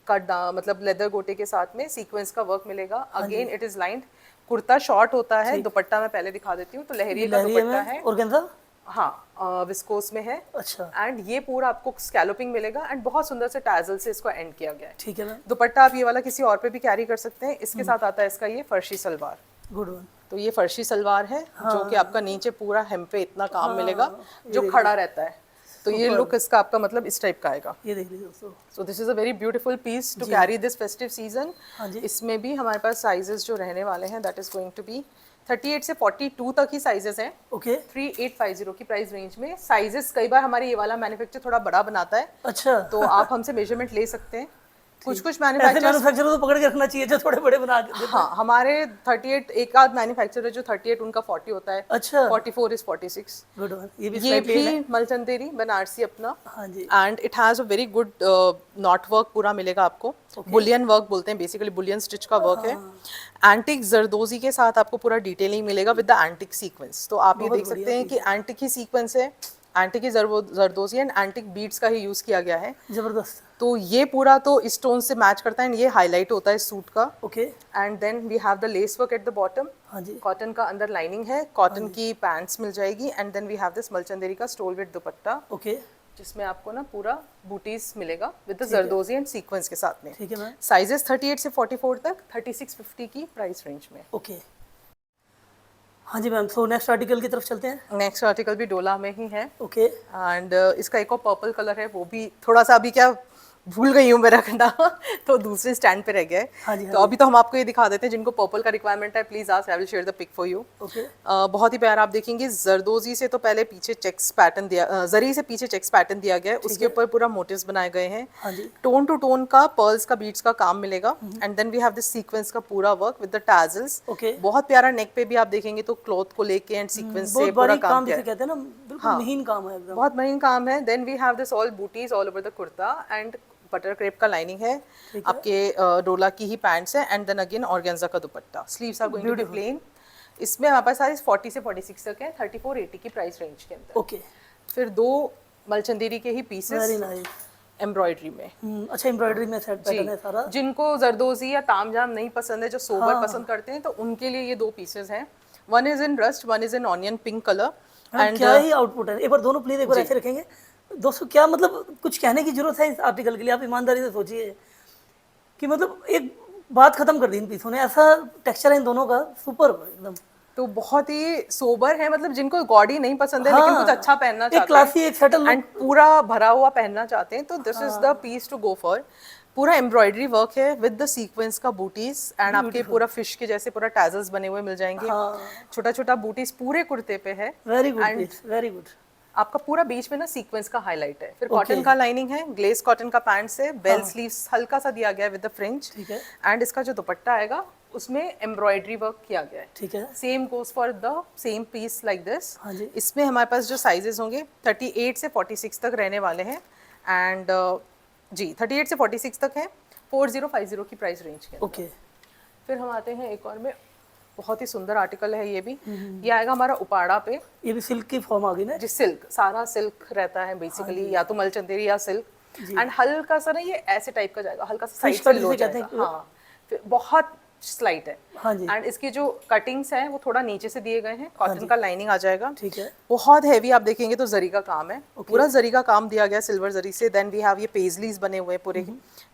मतलब लेदर गोटे के साथ में सीक्वेंस का वर्क मिलेगा। Again it is lined. Kurta short होता है। दुपट्टा मैं पहले दिखा देती हूँ। तो लहरिया का दुपट्टा है, ऑर्गेन्जा। हाँ, विस्कोस में है। अच्छा। एंड ये पूरा आपको स्कैलोपिंग मिलेगा एंड बहुत सुंदर से टैजल से इसको एंड किया गया है। ठीक है मैम। दुपट्टा आप ये वाला किसी और पे भी कैरी कर सकते हैं। इसके साथ आता है इसका ये फर्शी सलवार। Good one. तो ये फर्शी सलवार है, जो कि आपका नीचे पूरा hem पे इतना काम मिलेगा जो खड़ा रहता है। तो ये लुक इसका आपका मतलब इस टाइप का आएगा। ये देख लीजिए दोस्तों। So this is a very beautiful piece to carry this festive season. हाँ जी। इसमें भी हमारे पास साइजेस जो रहने वाले हैं that is going to be 38 से 42 तक ही साइजेस हैं। ओके। 3850 की प्राइस रेंज में साइजेस। कई बार हमारे ये वाला मैन्युफैक्चर थोड़ा बड़ा बनाता है, अच्छा। तो आप हमसे मेजरमेंट ले सकते हैं। कुछ ऐसे मैन्युफैक्चर मैन्युफैक्चर तो पकड़ के रखना चाहिए जो थोड़े बड़े बना के देते हैं। हाँ, हमारे 38 एक आध मैन्युफैक्चर है जो 38 उनका 40 होता है। अच्छा। 44 इज 46। Good one. ये भी ये slightly है। भी मलचंदेरी बनारसी अपना। हाँ जी। And it has a very good knot work पूरा मिलेगा आपको। बुलियन वर्क बोलते हैं, बेसिकली बुलियन स्टिच का वर्क है। एंटिक जरदोजी के साथ आपको पूरा डिटेलिंग मिलेगा विद द एंटिक सीक्वेंस। तो आप ये देख सकते हैं कि एंटिक ही सीक्वेंस है, antique he zardozi and antique beads का ही यूज किया गया है। जबरदस्त। तो ये पूरा तो इस टोन से मैच करता है एंड ये हाईलाइट होता है सूट का। Okay. And then we have the lace work at the bottom. हाँ जी। कॉटन का अंदर लाइनिंग है, कॉटन की पैंट्स मिल जाएगी and then we have this Malchanderi का स्टोल विद दुपट्टा, ओके। जिसमें आपको ना पूरा बूटीज मिलेगा with the zardozi and sequence के साथ में। ठीक है मैम। साइजेस 38 से 44 तक 3650 की प्राइस रेंज में। ओके। हाँ जी मैम। सो नेक्स्ट आर्टिकल की तरफ चलते हैं। नेक्स्ट आर्टिकल भी डोला में ही है ओके। एंड इसका एक और पर्पल कलर है, वो भी थोड़ा सा अभी क्या भूल गई हूँ मैं रखना तो दूसरे स्टैंड पे रह गया है। हाँ जी, तो अभी तो हम आपको ये दिखा देते हैं। जिनको पर्पल का रिक्वायरमेंट है please ask, I will share the pic for you. Okay. बहुत ही प्यारा आप देखेंगे। जरदोजी से तो पहले पीछे चेक्स पैटर्न दिया, जरी से पीछे चेक्स पैटर्न दिया गया है, उसके ऊपर पूरा मोटिव्स बनाए गए हैं। हाँ जी। टोन टू टोन का पर्ल्स का बीट्स का काम मिलेगा and then we have this sequence का पूरा work with the tassels. Okay. बहुत प्यारा नेक पे भी आप देखेंगे तो क्लॉथ को लेके एंड सीक्वेंस से बहुत पूरा बारीक काम काम किया जिसे है। कहते हैं ना, बिल्कुल महीन काम है एकदम। बहुत महीन काम है। Then we have this all bootis all over the kurta and butter crepe का लाइनिंग है। आपके डोला की ही पैंट्स है एंड देन अगेन ऑर्गेन्जा का dupatta. Sleeves are going to be plain. इसमें हमारे पास साइज 40 से 46 तक है 3480 की प्राइस रेंज के अंदर। ओके। फिर दो मलचंदेरी के ही पीसेस वेरी नाइस। एम्ब्रॉयडरी में। अच्छा, एम्ब्रॉयडरी में सेट पैटर्न है सारा। जिनको जरदोजी या तामझाम नहीं पसंद है, जो सोबर पसंद करते हैं, तो उनके लिए ये दो पीसेस हैं। One is in rust, one is in onion pink colour. And क्या ही आउटपुट है। एक बार दोनों प्लीज एक बार ऐसे रखेंगे दोस्तों। क्या मतलब कुछ कहने की जरूरत है इस आर्टिकल के लिए? आप ईमानदारी से सोचिए कि मतलब एक बात खत्म कर दी इन पीसों ने। ऐसा टेक्सचर है इन दोनों का, सुपर एकदम। तो बहुत ही सोबर है, मतलब जिनको गॉडी नहीं पसंद है लेकिन कुछ अच्छा पहनना एक चाहते क्लासी, एक सेटल हैं एंड पूरा भरा हुआ पहनना चाहते हैं, तो this is the piece to go for. पूरा एम्ब्रॉयडरी वर्क है विद द सीक्वेंस का बूटीज एंड आपके पूरा फिश के जैसे पूरा टैजल्स बने हुए मिल जाएंगे। छोटा छोटा बूटीज पूरे कुर्ते पे है। Very good, very good. आपका पूरा बीच में ना सीक्वेंस का हाईलाइट है। फिर कॉटन का लाइनिंग है, ग्लेज कॉटन का पैंट्स है, बेल स्लीव्स हल्का सा दिया गया है विद द फ्रिंज। ठीक है। एंड इसका जो दुपट्टा आएगा उसमें एम्ब्रॉयडरी वर्क किया गया है। ठीक है। Same goes for the same piece like this. हाँ जी। इसमें हमारे पास जो साइजेस होंगे 38 से 46 तक रहने वाले हैं एंड जी 38 से 46 तक है 4050 की प्राइस रेंज के। ओके। फिर हम आते हैं एक और में, बहुत ही सुंदर आर्टिकल है ये भी। ये आएगा हमारा उपाड़ा पे। ये भी सिल्क की फॉर्म आ गई ना? जी, सिल्क, सारा सिल्क रहता है बेसिकली, या तो मलचंदेरी या सिल्क। एंड हल्का सा ना ये ऐसे टाइप का जाएगा, हल्का सा साइड से लो जाएगा। हाँ, फिर बहुत स्लाइट है। हाँ जी। एंड इसकी जो कटिंग्स हैं वो थोड़ा नीचे से दिए गए हैं। कॉटन का लाइनिंग आ जाएगा। ठीक है। बहुत हैवी आप देखेंगे तो जरी का काम है। पूरा जरी का काम दिया गया सिल्वर जरी से। देन वी हैव ये पेजलीज बने हुए हैं, पूरे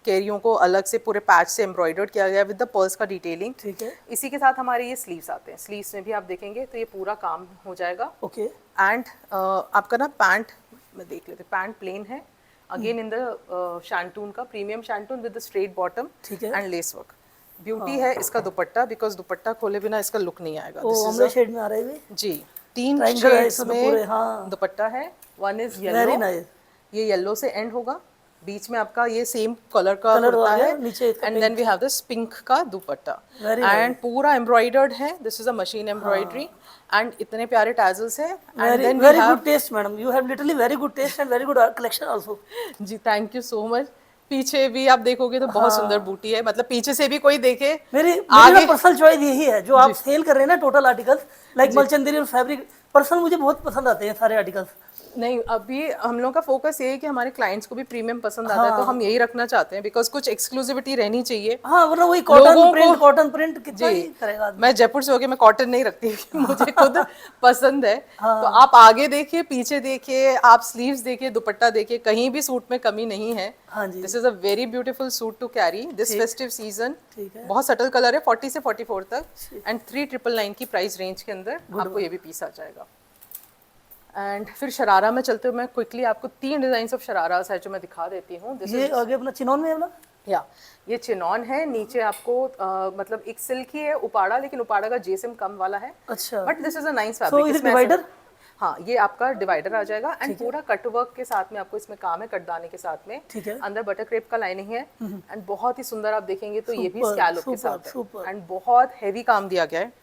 कैरियों को अलग से पूरे पैच से एम्ब्रॉयडर्ड किया गया विद द पर्ल्स का डिटेलिंग। ठीक है। इसी के साथ हमारे ये स्लीव्स आते हैं। स्लीव्स में भी आप देखेंगे तो ये पूरा काम हो जाएगा। ओके। एंड आपका ना पैंट में देख लेते, पैंट प्लेन है अगेन इन द शैंटून का, premium shantoon with the straight bottom ठीक है। And lace work. ब्यूटी है इसका दुपट्टा, बिकॉज दुपट्टा खोले बिना इसका लुक नहीं आएगा। वो ऑमले शेड में आ रहा है ये। जी 3 Triangle है शेड्स इसमें तो पूरे, में हाँ। दुपट्टा है। One is very yellow, nice. ये येलो से एंड होगा, बीच में आपका ये सेम कलर का कलर कुर्ता आ गया, है, नीचे इसका and then we have this pink का दुपट्टा Very एंड पूरा एम्ब्रॉयडर्ड है। This is a machine embroidery and इतने प्यारे टैजल्स हैं। And very then we very have good taste madam, you have literally very good taste and very good collection also. जी thank you so much. पीछे भी आप देखोगे तो बहुत सुंदर बूटी है, मतलब पीछे से भी कोई देखे मेरी आगे ना पर्सनल चॉइस यही है, जो आप सेल कर रहे हैं ना टोटल आर्टिकल्स लाइक मलचंदरी और फैब्रिक, पर्सनल मुझे बहुत पसंद आते हैं सारे आर्टिकल्स। नहीं, अभी हम लोग का फोकस ये है कि हमारे क्लाइंट्स को भी प्रीमियम पसंद आता है, तो हम यही रखना चाहते हैं, बिकॉज कुछ एक्सक्लूसिविटी रहनी चाहिए। हाँ वरना वही लोगों कॉटन प्रिंट कितना ही करेगा आदमी। मैं जयपुर से होके मैं कॉटन नहीं रखती मुझे खुद पसंद है। तो आप आगे देखिए, पीछे देखिए, आप स्लीव्स देखिए, दुपट्टा देखिए, कहीं भी सूट में कमी नहीं है। हाँ जी, this is a very beautiful suit to carry this festive season. ठीक है। बहुत सटल कलर है, 40 से 44 तक एंड 3999 की प्राइस रेंज के अंदर आपको ये भी पीस आ जाएगा। एंड फिर शरारा में चलते हुए मैं क्विकली आपको 3 डिजाइन ऑफ शरारास है जो मैं दिखा देती हूँ। ये आगे अपना चिनौन में है अपना, या ये चिनॉन है, नीचे आपको मतलब एक सिल्क ही है उपाड़ा, लेकिन उपाड़ा का जेसम कम वाला है, अच्छा। But this is a nice so fabric. Is divider, हाँ ये आपका डिवाइडर आ जाएगा एंड पूरा कट वर्क के साथ में आपको इसमें काम है, कटदाने के साथ में। ठीक है। अंदर बटर क्रेप का लाइनिंग है एंड बहुत ही सुंदर आप देखेंगे तो ये भी Super, स्कैलप के super, साथ है super. एंड बहुत हेवी काम दिया गया है।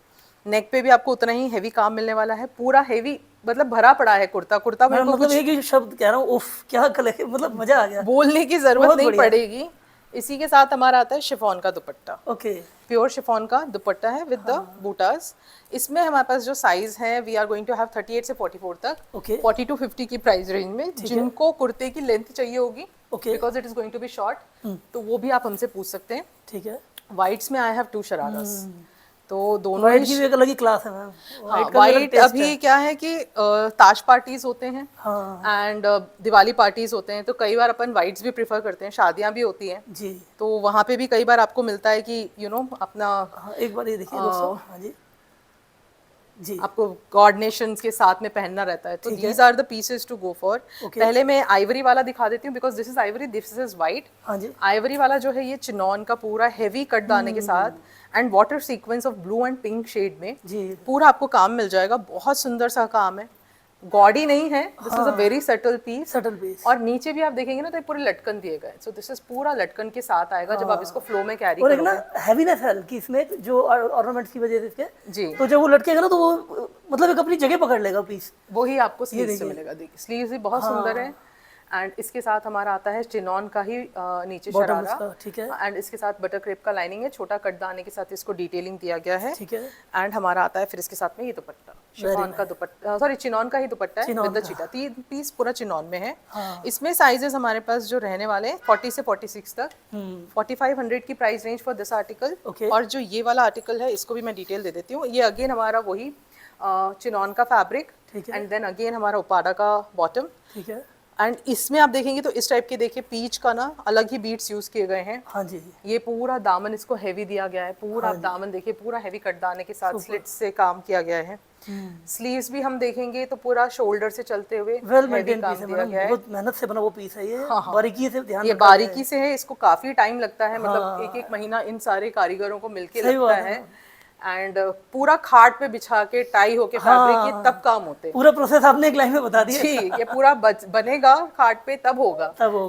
नेक पे भी आपको उतना ही हेवी काम मिलने वाला है, पूरा हेवी मतलब भरा पड़ा है कुर्ता। कुर्ता मेरे को मतलब एक ही शब्द कह रहा हूँ, उफ क्या कलर, मतलब मजा आ गया, बोलने की जरूरत बहुत नहीं बढ़िया। पड़ेगी। इसी के साथ हमारा आता है शिफॉन का दुपट्टा, ओके। प्योर शिफॉन का दुपट्टा है विद द बूटास। इसमें हमारे पास जो साइज है we are going to have 38 से 44 तक, ओके। 40 to 50 की प्राइस रेंज में। जिनको कुर्ते की लेंथ चाहिए होगी okay. Because it is going to be short, तो वो भी आप हमसे पूछ सकते हैं। ठीक है। वाइट्स में आई हैव 2 शरारास, तो दोनों वाइट की भी एक अलग ही क्लास है मैम, हाँ, का भी अलग वाइट taste अभी है। क्या है कि ताज पार्टीज होते हैं हाँ एंड दिवाली पार्टीज होते हैं, तो कई बार अपन वाइट्स भी प्रेफर करते हैं, शादियां भी होती हैं जी। तो वहाँ पे भी कई बार आपको मिलता है कि अपना हाँ एक बार ये देखिए दोस्तों, हाँ जी जी। आपको कोऑर्डिनेशंस के साथ में पहनना रहता है, तो these are the pieces to go for. पहले मैं आइवरी वाला दिखा देती हूँ because this is ivory, this is white. हाँ जी। आइवरी वाला जो है ये चिनॉन का पूरा हेवी कट दाने के साथ and water sequence of blue and pink shade में जी। पूरा आपको काम मिल जाएगा। बहुत सुंदर सा काम है, गॉडी नहीं है, this is a very subtle piece. Subtle piece. और नीचे भी आप देखेंगे ना तो ये पूरे लटकन दिए गए, सो दिस इज पूरा लटकन के साथ आएगा जब आप इसको फ्लो में कैरी और एक करोगे। ना हैवीनेस है हल्की इसमें, जो ऑर्नामेंट्स की वजह से इसके, जी, तो जब वो लटकेगा ना तो वो मतलब एक अपनी जगह पकड़ लेगा पीस। वही आपको स्लीव से मिलेगा। देखिए स्लीव भी बहुत सुंदर है एंड इसके साथ हमारा आता है चिनॉन का ही नीचे Bottom शरारा, उसका, ठीक है। एंड इसके साथ बटर क्रेप का लाइनिंग है, छोटा कटदाने के साथ इसको डिटेलिंग दिया गया है, ठीक है। एंड हमारा आता है फिर इसके साथ में ये दुपट्टा, शिफॉन का दुपट्टा, सॉरी चिनॉन का ही दुपट्टा है विद द चीटा। 3 पीस पूरा चिनॉन में है। इसमें साइजेस हमारे पास जो रहने वाले हैं 40 से 46 तक, 4500 की price range for this article. और जो ये वाला आर्टिकल है इसको भी मैं डिटेल दे देती हूँ। ये अगेन हमारा वही चिनॉन का फैब्रिक एंड देन अगेन हमारा उपाड़ा का बॉटम, ठीक है। एंड इसमें आप देखेंगे तो इस टाइप के देखिए पीच का ना अलग ही बीट्स यूज किए गए हैं। हाँ जी। ये पूरा दामन इसको हेवी दिया गया है, पूरा आप दामन देखिए पूरा हेवी कटदाने के साथ स्लिट्स से काम किया गया है। स्लीव्स भी हम देखेंगे तो पूरा शोल्डर से चलते हुए वेल हेवी मेंटेन काम पीस है दिया मैडम, गया है। बहुत मेहनत से बना वो पीस है ये, बारीकी से ध्यान ये रखा बारीकी से है, इसको काफी टाइम लगता है, मतलब एक महीना इन सारे कारीगरों को मिलके लगता है एंड पूरा खाट पे बिछा के टाई होके फैब्रिक ये तब काम होते हैं। पूरा प्रोसेस आपने एक लाइन में बता दिया। जी, ये पूरा बनेगा खाट पे तब होगा।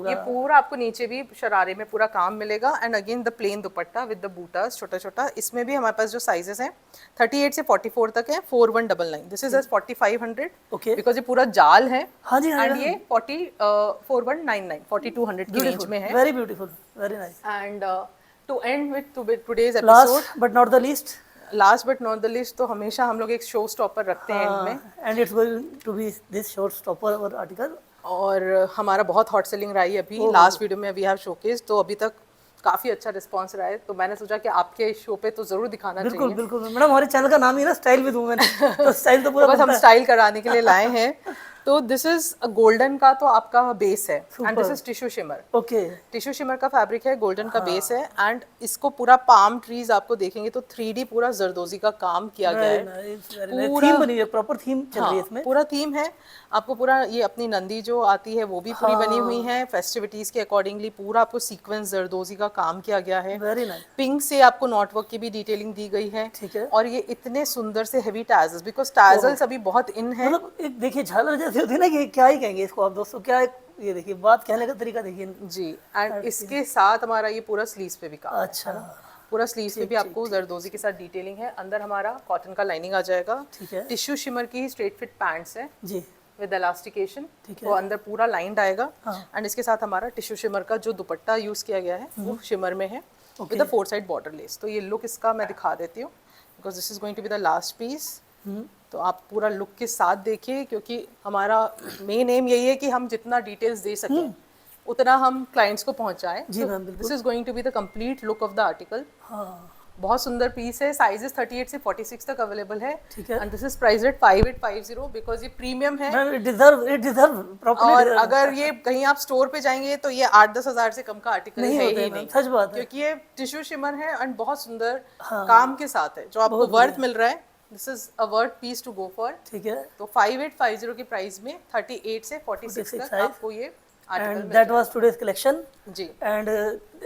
ये पूरा आपको नीचे भी शरारे में पूरा काम मिलेगा and again the plain dupatta with the बूटास छोटा छोटा। इसमें भी हमारे पास जो साइजेस हैं 38 से 44 तक है, 4199। दिस इज 4500 बिकॉज ये पूरा जाल है। हाँ जी। एंड ये 4199 4200 की रेंज में है। Very beautiful, very nice. And to end with today's episode, last but not the least, last but not the list, तो हमेशा हम लोग एक शो स्टॉपर रखते हैं एंड में, and it's going to be this showstopper और article. और हमारा बहुत हॉट सेलिंग रहा है अभी। लास्ट वीडियो में वी हैव शोकेस, तो अभी तक काफी अच्छा रिस्पांस रहा है, तो मैंने सोचा कि आपके शो पे तो जरूर दिखाना चाहिए। बिल्कुल मैडम, हमारे चैनल का नाम ही ना स्टाइल विद वुमेन, तो स्टाइल तो पूरा बस हम स्टाइल कराने के लिए लाए हैं। तो दिस इज गोल्डन का तो आपका बेस है and this Super. Is tissue shimmer. Okay tissue shimmer का फैब्रिक है, गोल्डन का बेस है एंड इसको पूरा पाम ट्रीज आपको देखेंगे तो 3D पूरा जरदोजी का काम किया गया वेरी है। Nice very nice. पूरा थीम बनी है, प्रॉपर थीम चल रही है हाँ इसमें। पूरा थीम है। आपको पूरा ये अपनी नंदी जो आती है वो भी पूरी बनी हुई है, फेस्टिविटीज के अकॉर्डिंगली पूरा आपको सीक्वेंस जरदोजी का काम किया गया है। Very nice. पिंक से आपको नॉट वर्क की भी डिटेलिंग दी गई है। ठीक है। और ये इतने सुंदर से हेवी टैजल्स, बिकॉज टैजल्स अभी बहुत इन है। मतलब एक देखिए झालर जैसे होती है ना, कि क्या ही कहेंगे इसको आप दोस्तों, क्या ये देखिए बात कहने का तरीका देखिए इनका। जी एंड इसके साथ हमारा ये पूरा स्लीव्स पे भी काम है। अच्छा पूरा स्लीव्स पे भी आपको जरदोजी के साथ डिटेलिंग है। अंदर हमारा कॉटन का लाइनिंग आ जाएगा। ठीक है टिश्यू शिमर की स्ट्रेट फिट पैंट्स है जी। विद इलास्टिकेशन। ठीक है। वो अंदर पूरा लाइंड आएगा हाँ। एंड इसके साथ हमारा टिश्यू शिमर का जो दुपट्टा यूज किया गया है वो शिमर में है with a 4 side border lace. तो ये लुक इसका मैं दिखा देती हूँ because this is going to be the last piece. तो आप पूरा लुक के साथ देखिए, क्योंकि हमारा मेन एम यही है कि हम जितना डिटेल्स दे सकें उतना हम क्लाइंट्स को पहुंचाएं। जी मैम बिल्कुल। This is going to be the complete look of the article. हाँ बहुत सुंदर पीस है। साइजेस 38 से 46 तक अवेलेबल है ठीक है। And this is priced eight 5850 because ये प्रीमियम है। Ma'am it deserve properly. और अगर ये कहीं आप स्टोर पे जाएंगे तो ये 8-10 हजार से कम का आर्टिकल नहीं है होते ही मैम, नहीं, सच बात है। क्योंकि ये टिश्यू शिमर है एंड बहुत सुंदर काम के साथ है जो आपको वर्थ मिल रहा है। This is a worth piece to go for. ठीक है। तो 5850 की प्राइस में 38 से 46 तक size. आपको ये article and that was today's collection. जी। And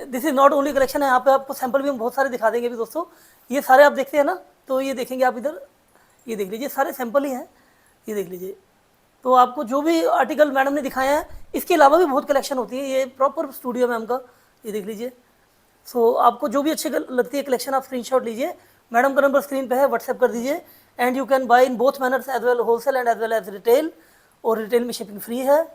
this is not only collection है, यहाँ पे आपको सैंपल भी हम बहुत सारे दिखा देंगे भी दोस्तों। ये सारे आप देखते हैं ना, तो ये देखेंगे आप इधर, ये देख लीजिए सारे सैंपल ही हैं, ये देख लीजिए। तो आपको जो भी आर्टिकल मैडम ने दिखाए हैं, इसके अलावा भी बहुत कलेक्शन होती है। ये प्रॉपर स्टूडियो मैम का, ये देख लीजिए। सो आपको जो भी अच्छी लगती है कलेक्शन, आप स्क्रीनशॉट लीजिए, मैडम का नंबर स्क्रीन पे है, व्हाट्सएप कर दीजिए। And you can buy in both manners as well wholesale and as well as retail, और रिटेल में शिपिंग फ्री है।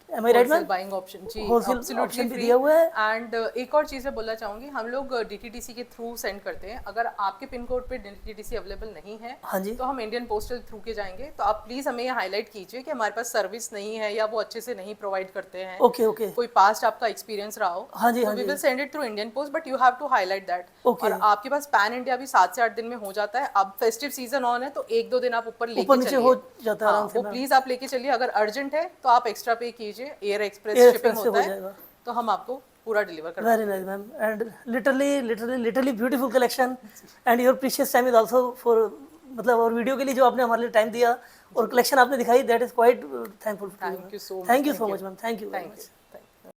Am I right ma'am? Buying option जी, Wholesale absolutely option भी free। दिया हुआ है। एंड एक और चीज़ मैं बोलना चाहूँगी, हम लोग DTDC के थ्रू सेंड करते हैं। अगर आपके पिन कोड पे DTDC अवेलेबल नहीं है हाँ जी। तो हम इंडियन पोस्टल थ्रू के जाएंगे। तो आप प्लीज़ हमें ये हाईलाइट कीजिए कि हमारे पास सर्विस नहीं है या वो अच्छे से नहीं प्रोवाइड करते हैं। Okay okay. कोई पास्ट आपका एक्सपीरियंस रहा हो हाँ जी, तो हाँ वी जी। Will send it through Indian post, but you have to highlight that. Okay। और आपके पास पैन इंडिया भी 7 से 8 दिन में हो जाता है। अब फेस्टिव सीजन ऑन है तो 1-2 दिन आप ऊपर लेके ऊपर नीचे चलिए। हो जाता है हाँ, आराम से वो मैम। प्लीज आप लेके चलिए। अगर अर्जेंट है तो आप एक्स्ट्रा पे कीजिए, air express Air shipping Express से होता हो है जाएगा। तो हम आपको पूरा डिलीवर कर Very nice, ma'am. And literally beautiful collection. And your precious time is also for, मतलब और वीडियो के लिए जो आपने हमारे लिए टाइम दिया और कलेक्शन आपने दिखाई, that is quite thankful to you. Thank you so much. Thank you so much, ma'am. Thank you very thank much. You.